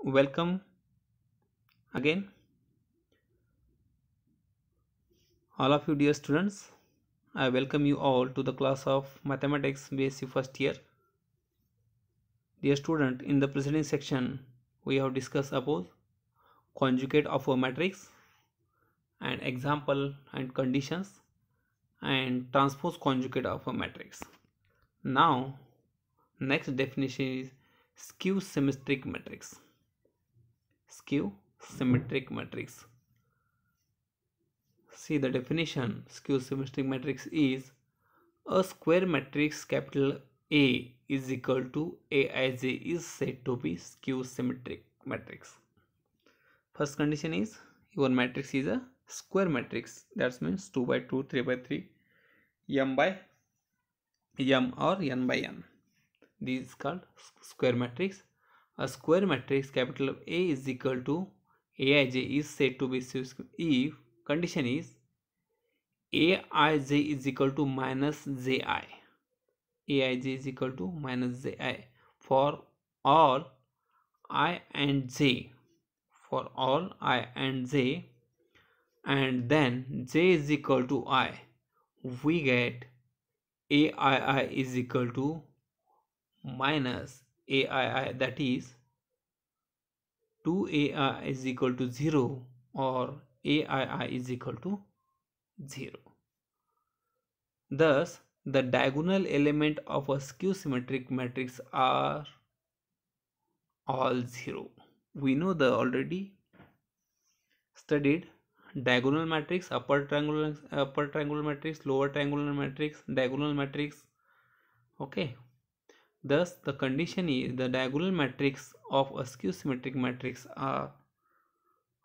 Welcome again, all of you dear students. I welcome you all to the class of Mathematics BSc first year. Dear student, in the preceding section, we have discussed about conjugate of a matrix and example and conditions and transpose conjugate of a matrix. Now, next definition is skew symmetric matrix. Skew symmetric matrix. See the definition. Skew symmetric matrix is a square matrix capital A is equal to Aij is said to be skew symmetric matrix. First condition is your matrix is a square matrix. That means 2 by 2, 3 by 3, m by m or n by n. This is called square matrix. A square matrix capital A is equal to Aij is said to be if condition is Aij is equal to minus Ji. Aij is equal to minus Ji for all I and j. For all I and j, and then j is equal to I, we get Aii is equal to minus Aii, that is 2ai is equal to 0 or Aii is equal to 0. Thus, the diagonal element of a skew symmetric matrix are all 0. We know the already studied diagonal matrix, upper triangular matrix, lower triangular matrix, diagonal matrix. Okay. Thus, the condition is the diagonal matrix of a skew symmetric matrix are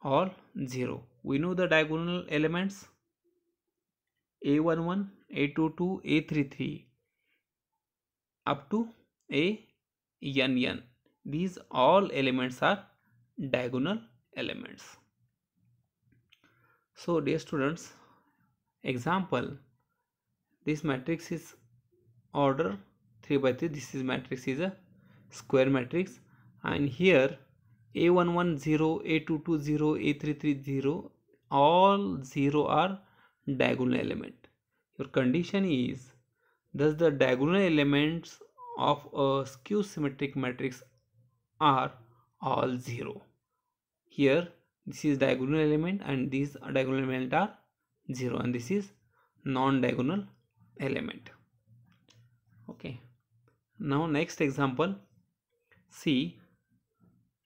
all 0. We know the diagonal elements A11, A22, A33 up to ANN. These all elements are diagonal elements. So dear students, example, this matrix is order 3 by 3. This is matrix is a square matrix, and here A11 0, A22 0, A33 0, all 0 are diagonal element. Your condition is thus the diagonal elements of a skew symmetric matrix are all 0. Here this is diagonal element and these diagonal element are 0, and this is non-diagonal element. Okay. Now next example, see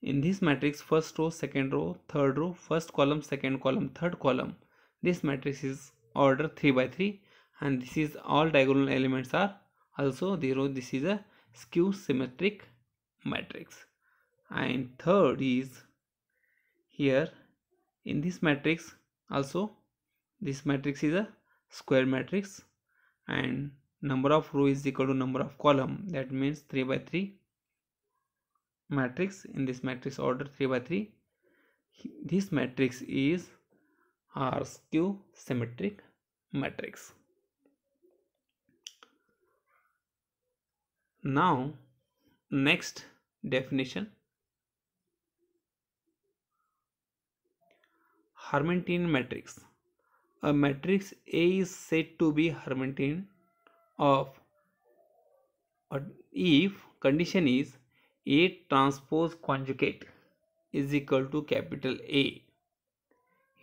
in this matrix first row, second row, third row, first column, second column, third column. This matrix is order 3 by 3 and this is all diagonal elements are also 0. This is a skew symmetric matrix. And third is here in this matrix also, this matrix is a square matrix and number of row is equal to number of column. That means 3 by 3 matrix. In this matrix order 3 by 3, this matrix is R skew symmetric matrix. Now next definition, Hermitian matrix. A matrix A is said to be Hermitian of if condition is A transpose conjugate is equal to capital A.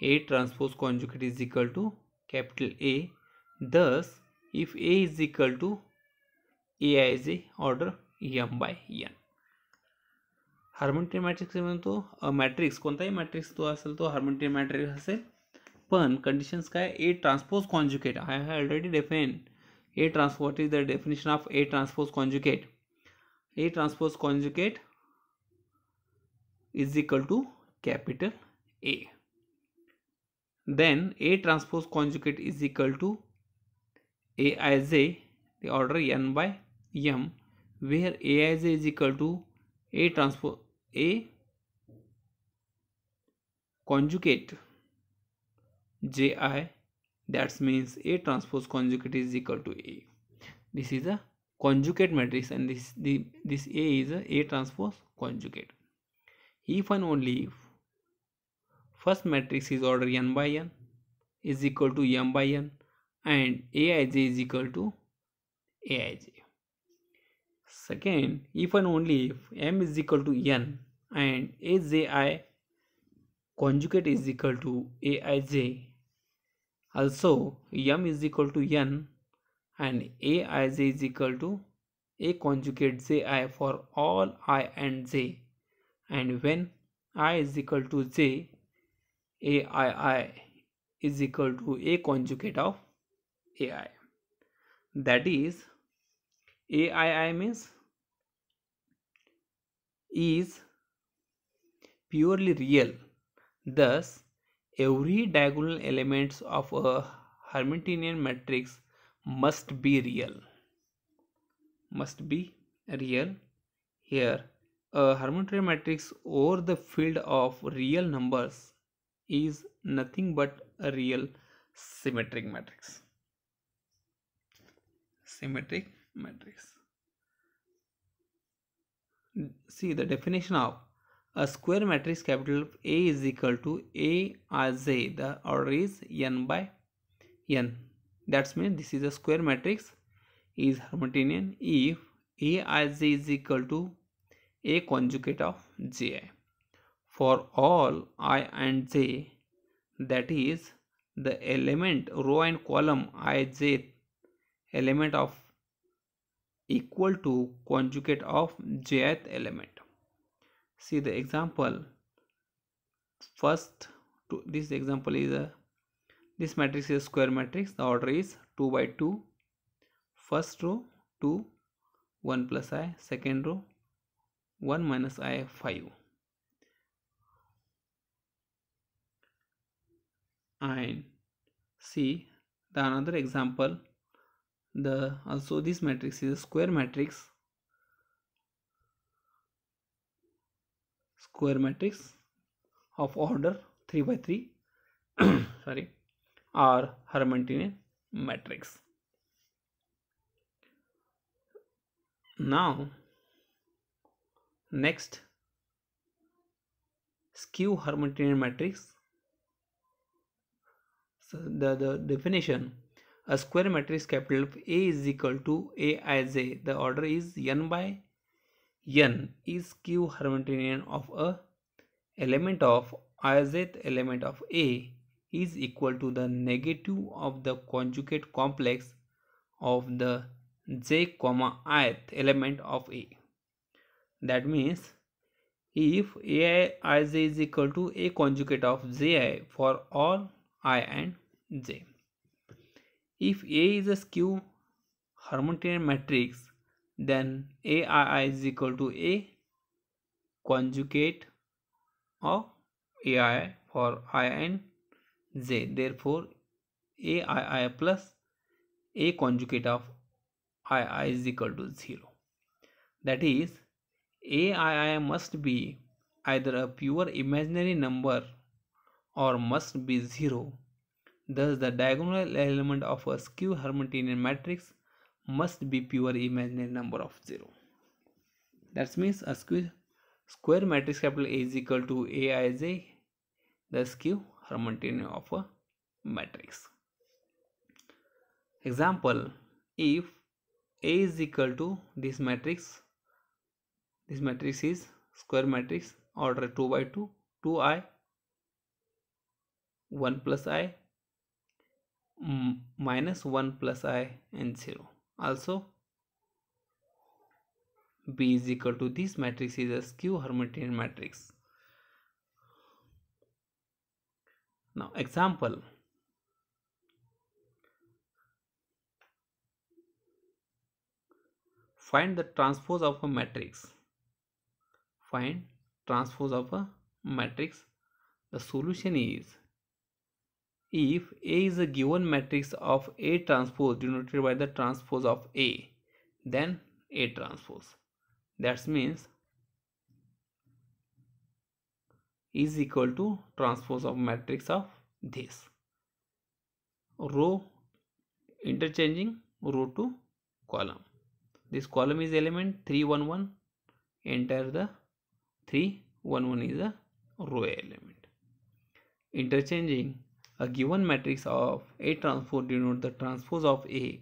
A transpose conjugate is equal to capital A. Thus, if A is equal to Aij order m by n. Hermitian matrix म्हणतो matrix कोणताही matrix तो असेल तो Hermitian matrix असेल, पण conditions काय A transpose conjugate. I have already define A transpose. What is the definition of A transpose conjugate? A transpose conjugate is equal to capital A. Then A transpose conjugate is equal to Aij, the order n by m, where Aij is equal to A transpose A conjugate Ji. That means A transpose conjugate is equal to A. This is a conjugate matrix and this A is a transpose conjugate. if and only if first matrix is order n by n is equal to m by n and aij is equal to aij. Second, if and only if m is equal to n and aji conjugate is equal to aij, also m is equal to n and aij is equal to a conjugate ji for all I and j, and when I is equal to j, aii is equal to a conjugate of ai. That is, aii means is purely real. Thus, every diagonal elements of a Hermitian matrix must be real. Must be real. Here, a Hermitian matrix over the field of real numbers is nothing but a real symmetric matrix. Symmetric matrix. See the definition of a square matrix capital A is equal to A as A. The order is n by n. That means this is a square matrix is Hermitian if A as J is equal to A conjugate of Ji for all I and J, that is the element row and column ij element of equal to conjugate of jth element. See the example. First, this example is this matrix is a square matrix. The order is 2 by 2. First row 2, 1 plus I. Second row 1 minus I, 5. And see the another example. The also this matrix is a square matrix. Square matrix of order 3 by 3 sorry, or Hermitian matrix. Now next, skew Hermitian matrix. So the definition, a square matrix capital A is equal to Aij. The order is n by n is skew Hermitian of a element of ith element of A is equal to the negative of the conjugate complex of the j comma ith element of A. That means if aij is equal to a conjugate of ji for all I and j. If A is a skew Hermitian matrix, then aii is equal to a conjugate of ai for I and j. Therefore, aii plus a conjugate of ii is equal to 0. That is, aii must be either a pure imaginary number or must be 0. Thus, the diagonal element of a skew Hermitian matrix must be pure imaginary number of 0. That means a square matrix capital A is equal to aij, the skew Hermitian of a matrix. Example, if A is equal to this matrix is square matrix order 2 by 2, 2i, 1 plus I, minus 1 plus I and 0. Also, B is equal to this matrix is a skew Hermitian matrix. Now example, find the transpose of a matrix. Find transpose of a matrix. The solution is, if A is a given matrix of A transpose denoted by the transpose of A, then A transpose. That means is equal to transpose of matrix of this. Row interchanging row to column. This column is element 3 1 1, enter the 3 1 is a row element. Interchanging a given matrix of A transpose denote the transpose of A,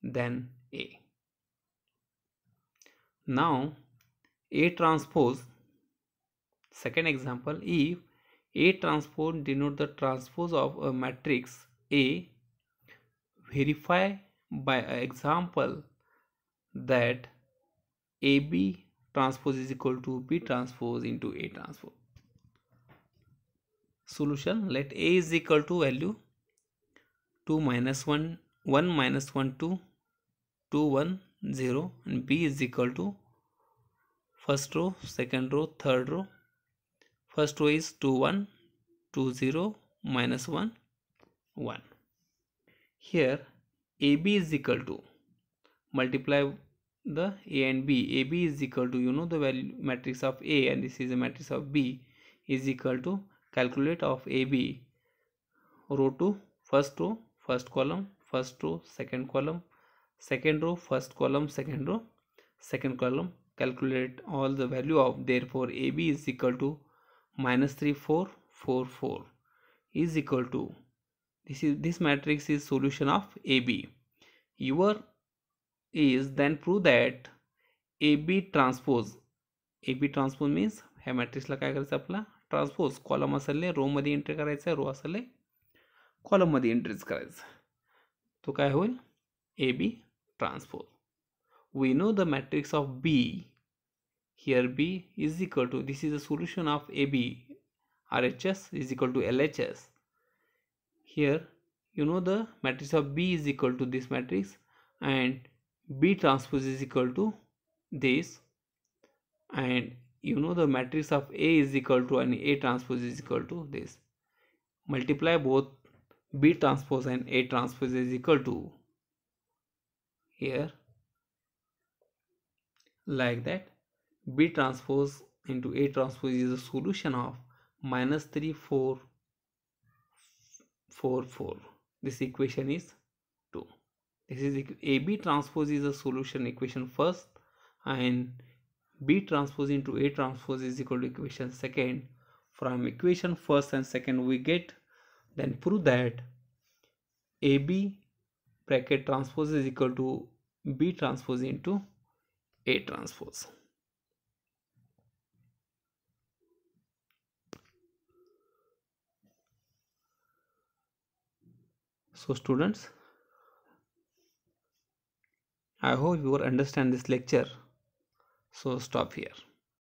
then A. Now A transpose, second example, if A transpose denote the transpose of a matrix A, verify by an example that AB transpose is equal to B transpose into A transpose. Solution: let A is equal to value 2 minus 1, 1 minus 1 2, 2 1 0, and B is equal to first row, second row, third row. First row is 2 1, 2 0, minus 1 1. Here AB is equal to, multiply the A and B. AB is equal to, the value matrix of A, and this is a matrix of B, is equal to, calculate of AB, row to first row, first column, first row, second column, second row, first column, second row, second column. Calculate all the value of, therefore AB is equal to minus 3 4 4 4 is equal to, this matrix is solution of AB. Your is then prove that AB transpose means ह्या मॅट्रिक्सला काय करायचं, आपला transpose, column असले रो मध्ये entry करायचं, रो असले column मध्ये entries करायचं, तो काय होईल, AB transpose. We know the matrix of B. Here B is equal to, this is a solution of AB, RHS is equal to LHS. Here the matrix of B is equal to this matrix, and B transpose is equal to this, and the matrix of A is equal to, and A transpose is equal to this. Multiply both B transpose and A transpose is equal to, here like that. B transpose into A transpose is a solution of minus 3 4 4 4. This equation is 2. This is AB transpose is a solution equation first, and B transpose into A transpose is equal to equation second. From equation first and second we get, then prove that AB bracket transpose is equal to B transpose into A transpose. So students, I hope you will understand this lecture. So stop here.